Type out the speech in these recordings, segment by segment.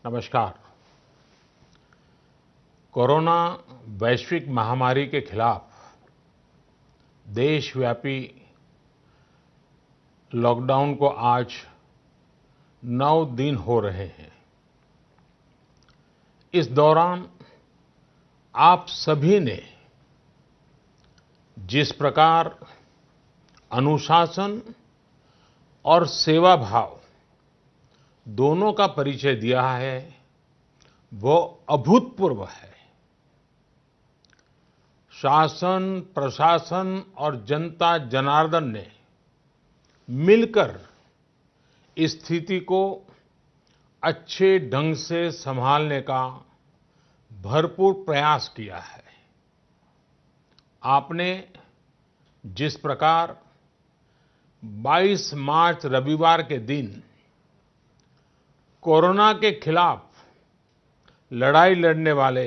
नमस्कार। कोरोना वैश्विक महामारी के खिलाफ देशव्यापी लॉकडाउन को आज 9 दिन हो रहे हैं। इस दौरान आप सभी ने जिस प्रकार अनुशासन और सेवा भाव दोनों का परिचय दिया है, वो अभूतपूर्व है। शासन, प्रशासन और जनता जनार्दन ने मिलकर इस स्थिति को अच्छे ढंग से संभालने का भरपूर प्रयास किया है। आपने जिस प्रकार 22 मार्च रविवार के दिन कोरोना के खिलाफ लड़ाई लड़ने वाले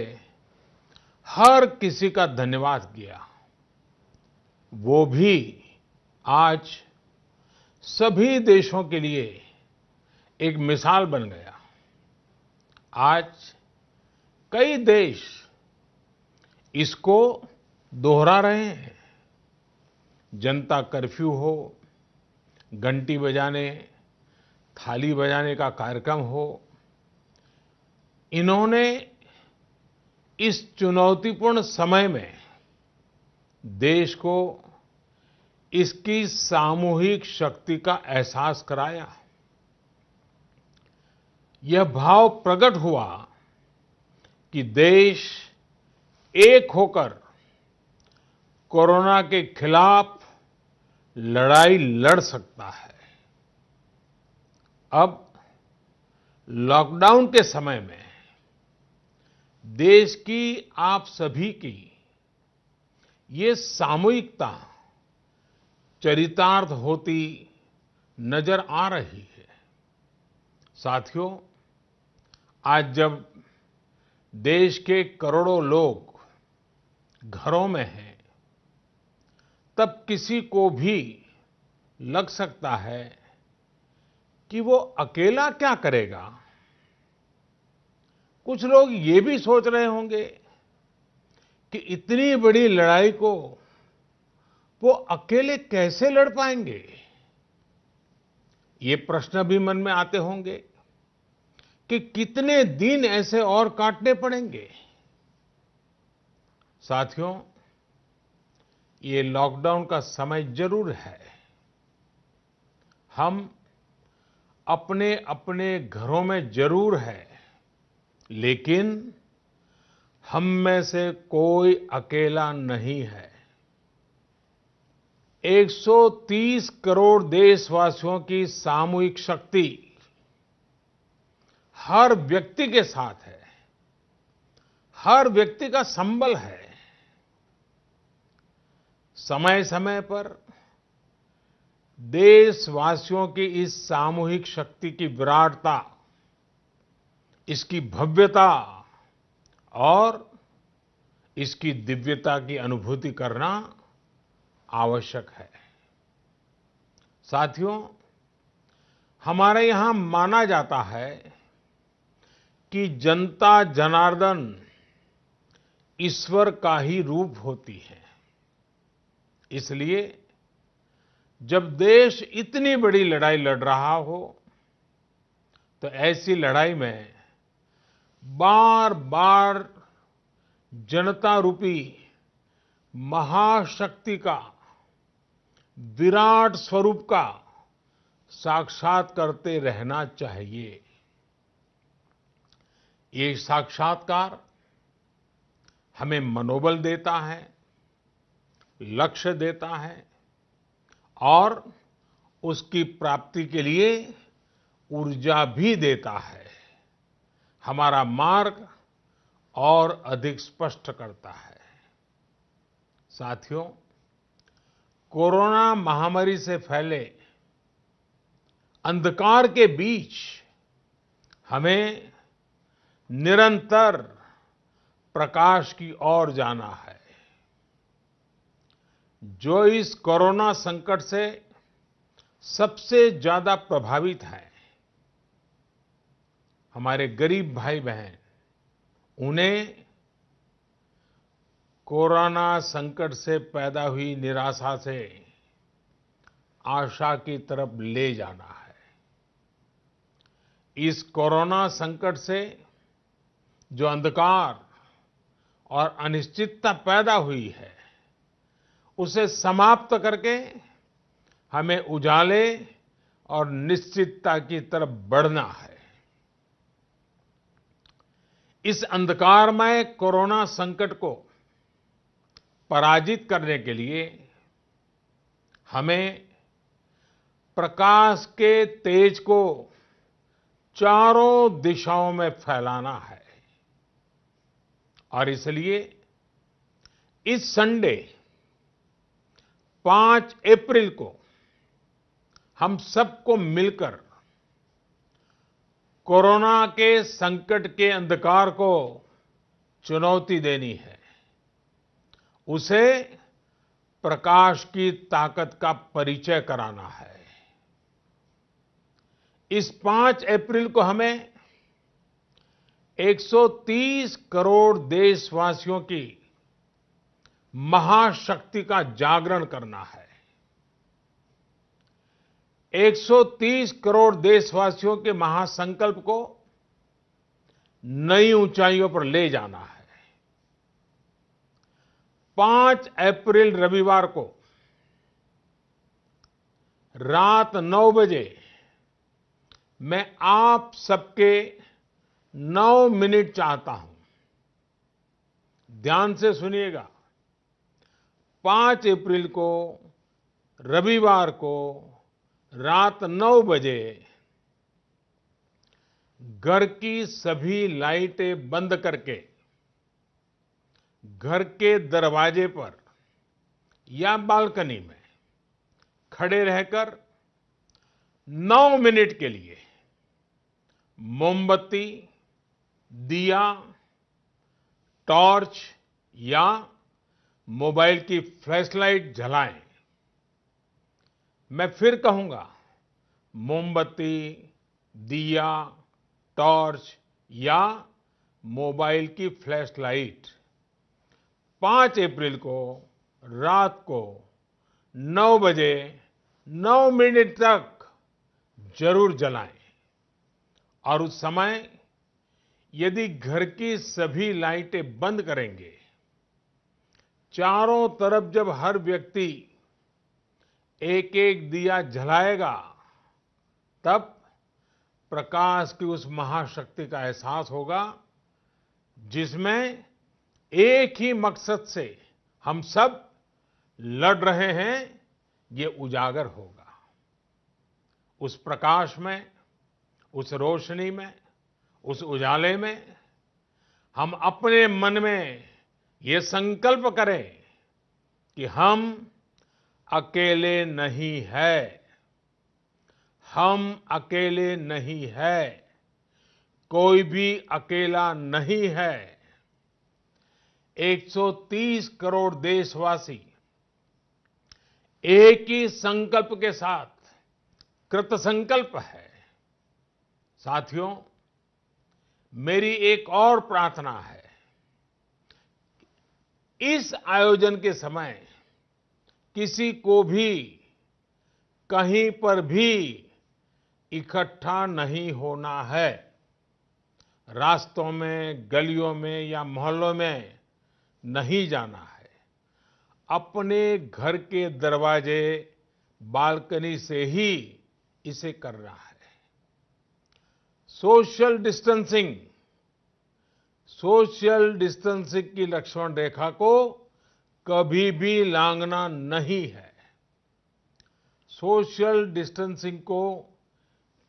हर किसी का धन्यवाद किया, वो भी आज सभी देशों के लिए एक मिसाल बन गया। आज कई देश इसको दोहरा रहे हैं। जनता कर्फ्यू हो, घंटी बजाने, थाली बजाने का कार्यक्रम हो, इन्होंने इस चुनौतीपूर्ण समय में देश को इसकी सामूहिक शक्ति का एहसास कराया। यह भाव प्रकट हुआ कि देश एक होकर कोरोना के खिलाफ लड़ाई लड़ सकता है। अब लॉकडाउन के समय में देश की आप सभी की ये सामूहिकता चरितार्थ होती नजर आ रही है। साथियों, आज जब देश के करोड़ों लोग घरों में हैं, तब किसी को भी लग सकता है कि वो अकेला क्या करेगा। कुछ लोग ये भी सोच रहे होंगे कि इतनी बड़ी लड़ाई को वो अकेले कैसे लड़ पाएंगे। ये प्रश्न भी मन में आते होंगे कि कितने दिन ऐसे और काटने पड़ेंगे। साथियों, ये लॉकडाउन का समय जरूर है। हम अपने अपने घरों में जरूर है, लेकिन हम में से कोई अकेला नहीं है। 130 करोड़ देशवासियों की सामूहिक शक्ति हर व्यक्ति के साथ है, हर व्यक्ति का संबल है। समय समय पर देशवासियों की इस सामूहिक शक्ति की विराटता, इसकी भव्यता और इसकी दिव्यता की अनुभूति करना आवश्यक है। साथियों, हमारे यहां माना जाता है कि जनता जनार्दन ईश्वर का ही रूप होती है। इसलिए जब देश इतनी बड़ी लड़ाई लड़ रहा हो, तो ऐसी लड़ाई में बार बार जनता रूपी महाशक्ति का, विराट स्वरूप का साक्षात करते रहना चाहिए। ये साक्षात्कार हमें मनोबल देता है, लक्ष्य देता है और उसकी प्राप्ति के लिए ऊर्जा भी देता है। हमारा मार्ग और अधिक स्पष्ट करता है। साथियों, कोरोना महामारी से फैले अंधकार के बीच हमें निरंतर प्रकाश की ओर जाना है। जो इस कोरोना संकट से सबसे ज्यादा प्रभावित है, हमारे गरीब भाई बहन, उन्हें कोरोना संकट से पैदा हुई निराशा से आशा की तरफ ले जाना है। इस कोरोना संकट से जो अंधकार और अनिश्चितता पैदा हुई है, उसे समाप्त करके हमें उजाले और निश्चितता की तरफ बढ़ना है। इस अंधकारमय कोरोना संकट को पराजित करने के लिए हमें प्रकाश के तेज को चारों दिशाओं में फैलाना है। और इसलिए इस संडे 5 अप्रैल को हम सबको मिलकर कोरोना के संकट के अंधकार को चुनौती देनी है, उसे प्रकाश की ताकत का परिचय कराना है। इस 5 अप्रैल को हमें 130 करोड़ देशवासियों की महाशक्ति का जागरण करना है। 130 करोड़ देशवासियों के महासंकल्प को नई ऊंचाइयों पर ले जाना है। 5 अप्रैल रविवार को रात 9 बजे मैं आप सबके 9 मिनट चाहता हूं। ध्यान से सुनिएगा। 5 अप्रैल को रविवार को रात 9 बजे घर की सभी लाइटें बंद करके घर के दरवाजे पर या बालकनी में खड़े रहकर 9 मिनट के लिए मोमबत्ती, दिया, टॉर्च या मोबाइल की फ्लैशलाइट जलाएं। मैं फिर कहूंगा, मोमबत्ती, दिया, टॉर्च या मोबाइल की फ्लैशलाइट 5 अप्रैल को रात को 9 बजे 9 मिनट तक जरूर जलाएं। और उस समय यदि घर की सभी लाइटें बंद करेंगे, चारों तरफ जब हर व्यक्ति एक एक दिया जलाएगा, तब प्रकाश की उस महाशक्ति का एहसास होगा, जिसमें एक ही मकसद से हम सब लड़ रहे हैं, ये उजागर होगा। उस प्रकाश में, उस रोशनी में, उस उजाले में हम अपने मन में ये संकल्प करें कि हम अकेले नहीं हैं। हम अकेले नहीं हैं। कोई भी अकेला नहीं है। 130 करोड़ देशवासी एक ही संकल्प के साथ कृत संकल्प है। साथियों, मेरी एक और प्रार्थना है। इस आयोजन के समय किसी को भी कहीं पर भी इकट्ठा नहीं होना है। रास्तों में, गलियों में या मोहल्लों में नहीं जाना है। अपने घर के दरवाजे, बालकनी से ही इसे करना है। सोशल डिस्टेंसिंग की लक्ष्मण रेखा को कभी भी लांघना नहीं है। सोशल डिस्टेंसिंग को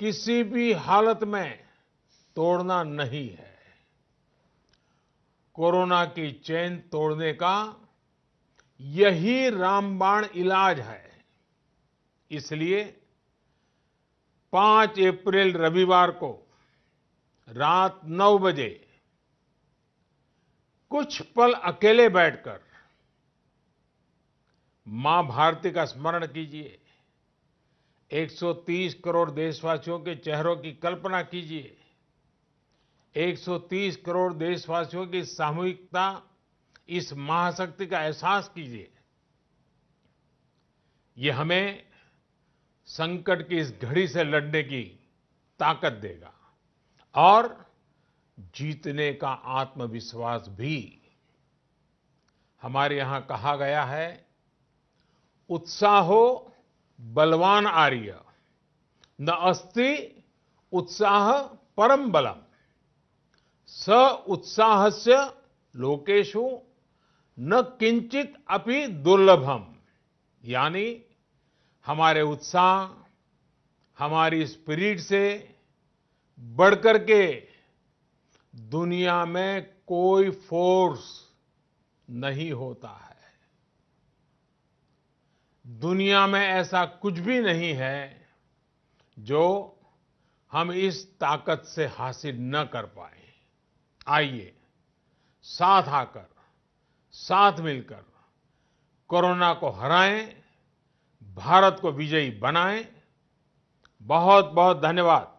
किसी भी हालत में तोड़ना नहीं है। कोरोना की चेन तोड़ने का यही रामबाण इलाज है। इसलिए 5 अप्रैल रविवार को रात 9 बजे कुछ पल अकेले बैठकर मां भारती का स्मरण कीजिए। 130 करोड़ देशवासियों के चेहरों की कल्पना कीजिए 130 करोड़ देशवासियों की सामूहिकता, इस महाशक्ति का एहसास कीजिए। ये हमें संकट की इस घड़ी से लड़ने की ताकत देगा और जीतने का आत्मविश्वास भी। हमारे यहां कहा गया है, उत्साहो बलवान आर्य, न अस्ति उत्साह परम बलम, स उत्साहस्य लोकेषु न किंचित अपि दुर्लभम। यानी हमारे उत्साह, हमारी स्पिरिट से बढ़कर के दुनिया में कोई फोर्स नहीं होता है। दुनिया में ऐसा कुछ भी नहीं है जो हम इस ताकत से हासिल न कर पाए। आइए साथ आकर, साथ मिलकर कोरोना को हराएं, भारत को विजयी बनाएं। बहुत बहुत धन्यवाद।